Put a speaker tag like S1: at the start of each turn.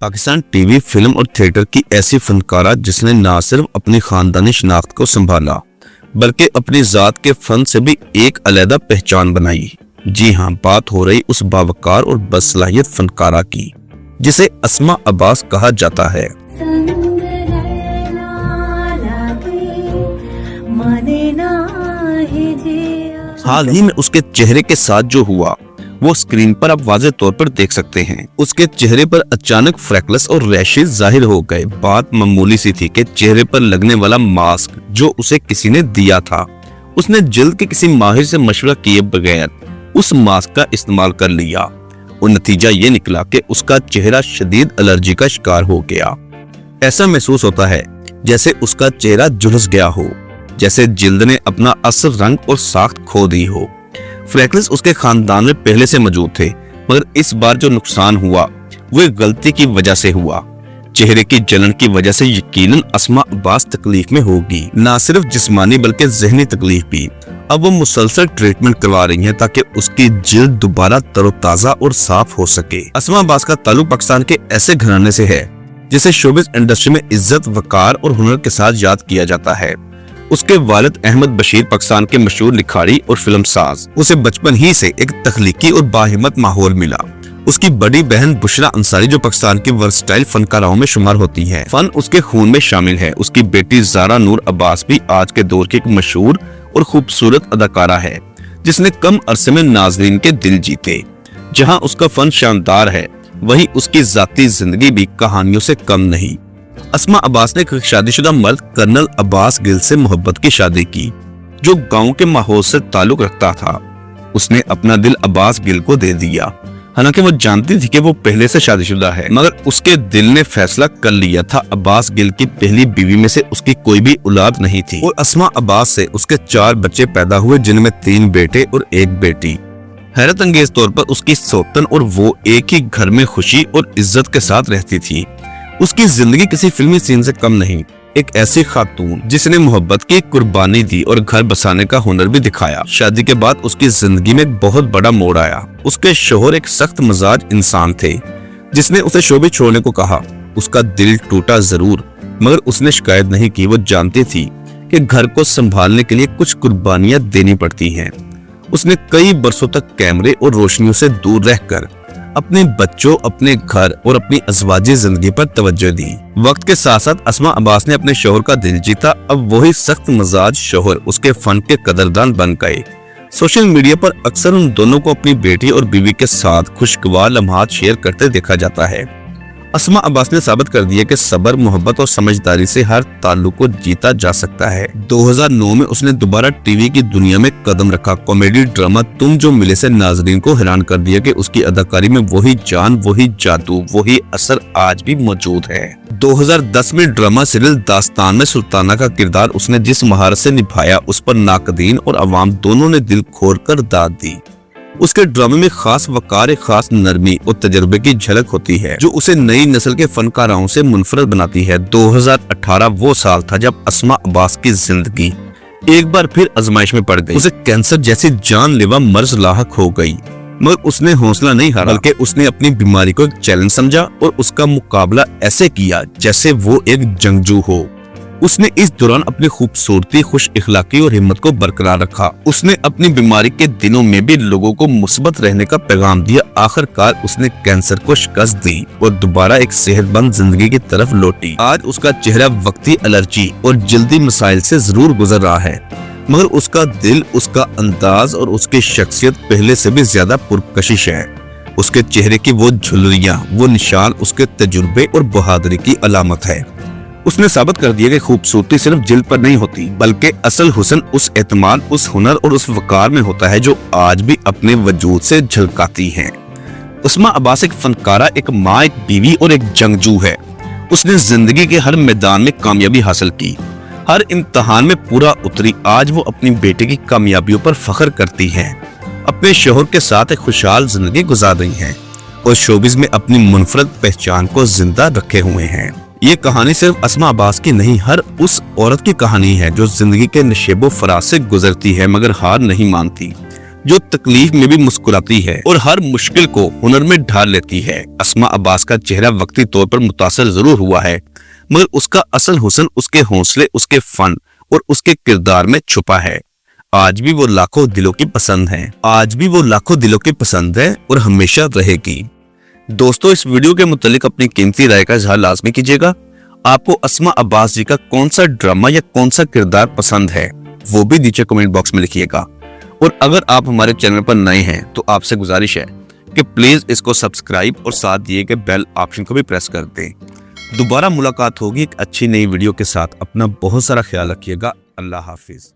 S1: Pakistan TV, film और theatre की ऐसी फनकारा जिसने ना सिर्फ अपनी खानदानी शनाख्त को संभाला बल्कि अपनी जात के फन से भी एक अलग पहचान बनाई। जी हाँ, बात हो रही उस बावकार और बसलाहियत फनकारा की जिसे अस्मा अब्बास कहा जाता है। हाल ही में उसके चेहरे के साथ जो हुआ वो स्क्रीन पर आप वाज़ेह तौर पर देख सकते हैं। उसके चेहरे पर अचानक फ्रैकल्स और रैशेज जाहिर हो गए। बात मामूली सी थी कि चेहरे पर लगने वाला मास्क जो उसे किसी ने दिया था, उसने जल्द के किसी माहिर से मशवरा किए बगैर उस मास्क का इस्तेमाल कर लिया और नतीजा ये निकला कि उसका चेहरा शदीद एलर्जी का शिकार हो गया। ऐसा महसूस होता है जैसे उसका चेहरा झुलस गया हो, जैसे जिल्द ने अपना असल रंग और साख्त खो दी हो। फ्रैकल्स उसके खानदान में पहले से मौजूद थे, मगर इस बार जो नुकसान हुआ वो गलती की वजह से हुआ। चेहरे की जलन की वजह से यकीनन अस्मा अब्बास तकलीफ में होगी, ना सिर्फ जिस्मानी बल्कि ज़हनी तकलीफ भी। अब वो मुसलसल ट्रीटमेंट करवा रही हैं ताकि उसकी जिल्द दोबारा तरोताजा और साफ हो सके। अस्मा अब्बास का ताल्लुक पाकिस्तान के ऐसे घराने से है जिसे शोबिज़ इंडस्ट्री में इज्जत, वकार और हुनर के साथ याद किया जाता है। उसके वालिद अहमद बशीर पाकिस्तान के मशहूर लिखारी और फिल्म साज। उसे बचपन ही से एक तख्लीकी और बाहिम्मत माहौल मिला। उसकी बड़ी बहन बुशरा अंसारी जो पाकिस्तान की वर्सटाइल फनकाराओं में शुमार होती है, फन उसके खून में शामिल है। उसकी बेटी ज़ारा नूर अब्बास भी आज के दौर की एक मशहूर और खूबसूरत अदाकारा है जिसने कम अरसे में नाज़रीन के दिल जीते। जहाँ उसका फन शानदार है, वहीं उसकी जाती जिंदगी भी कहानियों से कम नहीं। अस्मा अब्बास ने एक शादीशुदा मर्द कर्नल अब्बास गिल से मोहब्बत की शादी की जो गांव के माहौल से ताल्लुक रखता था। उसने अपना दिल अब्बास गिल को दे दिया, हालांकि वो जानती थी कि वो पहले से शादीशुदा है, मगर उसके दिल ने फैसला कर लिया था अब्बास गिल की पहली बीवी में से उसकी कोई भी औलाद नहीं थी और अस्मा अब्बास से उसके 4 बच्चे पैदा हुए जिनमें 3 बेटे और 1 बेटी। हैरत अंगेज तौर पर उसकी सौतन और वो एक ही घर में खुशी और इज्जत के साथ रहती थी। उसकी जिंदगी किसी फिल्मी सीन से कम नहीं। एक ऐसी खातून जिसने मोहब्बत की कुर्बानी दी और घर बसाने का हुनर भी दिखाया। शादी के बाद उसकी जिंदगी में एक बहुत बड़ा मोड़ आया। उसके शोहर एक सख्त मिजाज इंसान थे जिसने उसे शोबे छोड़ने को कहा। उसका दिल टूटा जरूर, मगर उसने शिकायत नहीं की। वो जानती थी कि घर को संभालने के लिए कुछ कुर्बानियां देनी पड़ती हैं। उसने कई बरसों तक कैमरे और रोशनियों से दूर रहकर अपने बच्चों, अपने घर और अपनी अज़वाजी जिंदगी पर तवज्जो दी। वक्त के साथ साथ अस्मा अब्बास ने अपने शोहर का दिल जीता। अब वही सख्त मिजाज शोहर उसके फन के कदरदान बन गए। सोशल मीडिया पर अक्सर उन दोनों को अपनी बेटी और बीवी के साथ खुशगवार लम्हात शेयर करते देखा जाता है। अस्मा अब्बास ने साबित कर दिया कि सब्र, मोहब्बत और समझदारी से हर ताल्लुक को जीता जा सकता है। 2009 में उसने दोबारा टीवी की दुनिया में कदम रखा। कॉमेडी ड्रामा तुम जो मिले से नाजरीन को हैरान कर दिया कि उसकी अदाकारी में वही जान, वही जादू, वही असर आज भी मौजूद है। 2010 में ड्रामा सीरियल दास्तान में सुल्ताना का किरदार उसने जिस महारत से निभाया उस पर नाकदीन और अवाम दोनों ने दिल खोल कर दाद दी। उसके ड्रामे में खास वकार, एक खास नरमी और तजर्बे की झलक होती है जो उसे नई नस्ल के फनकारों से मुनफरद बनाती है। 2018 वो साल था जब अस्मा अब्बास की जिंदगी एक बार फिर आजमाइश में पड़ गई। उसे कैंसर जैसी जानलेवा मर्ज लाहक हो गई, मगर उसने हौसला नहीं हारा, बल्कि उसने अपनी बीमारी को एक चैलेंज समझा और उसका मुकाबला ऐसे किया जैसे वो एक जंगजू हो। उसने इस दौरान अपनी खूबसूरती, खुश इखलाकी और हिम्मत को बरकरार रखा। उसने अपनी बीमारी के दिनों में भी लोगों को मुस्बत रहने का पैगाम दिया। आखिरकार उसने कैंसर को शिकस्त दी और दोबारा एक सेहतमंद जिंदगी की तरफ लौटी। आज उसका चेहरा वक्ती एलर्जी और जल्दी मसाइल से जरूर गुजर रहा है, मगर उसका दिल, उसका अंदाज और उसकी शख्सियत पहले से भी ज्यादा पुरकशिश है। उसके चेहरे की वो झुर्रियां, वो निशान उसके तजुर्बे और बहादुरी की अलामत है। उसने साबित कर दिया कि खूबसूरती सिर्फ जिल्द पर नहीं होती, बल्कि असल हुस्न उस एतमाद, उस हुनर और उस वकार में होता है जो आज भी अपने वजूद से झलकाती है। अस्मा अब्बास एक फनकारा, एक माँ, एक बीवी और एक जंगजू है। उसने जिंदगी के हर मैदान में कामयाबी हासिल की, हर इम्तिहान में पूरा उतरी। आज वो अपनी बेटे की कामयाबियों पर फख्र करती है, अपने शोहर के साथ एक खुशहाल जिंदगी गुजार रही है और शोबिज़ में अपनी मुनफरद पहचान को जिंदा रखे हुए हैं। ये कहानी सिर्फ अस्मा अब्बास की नहीं, हर उस औरत की कहानी है जो जिंदगी के नशेबो फराज से गुजरती है मगर हार नहीं मानती, जो तकलीफ में भी मुस्कुराती है और हर मुश्किल को हुनर में ढाल लेती है। अस्मा अब्बास का चेहरा वक्ती तौर पर मुतासर जरूर हुआ है, मगर उसका असल हुस्न उसके हौसले, उसके फन और उसके किरदार में छुपा है। आज भी वो लाखों दिलों की पसंद है और हमेशा रहेगी। दोस्तों, इस वीडियो के मुतालिक अपनी कीमती राय का इजहार लाजमी कीजिएगा। आपको अस्मा अब्बास जी का कौन सा ड्रामा या कौन सा किरदार पसंद है, वो भी नीचे कमेंट बॉक्स में लिखिएगा। और अगर आप हमारे चैनल पर नए हैं तो आपसे गुजारिश है कि प्लीज इसको सब्सक्राइब और साथ दिए गए बेल ऑप्शन को भी प्रेस कर दें। दोबारा मुलाकात होगी एक अच्छी नई वीडियो के साथ। अपना बहुत सारा ख्याल रखिएगा। अल्लाह हाफिज।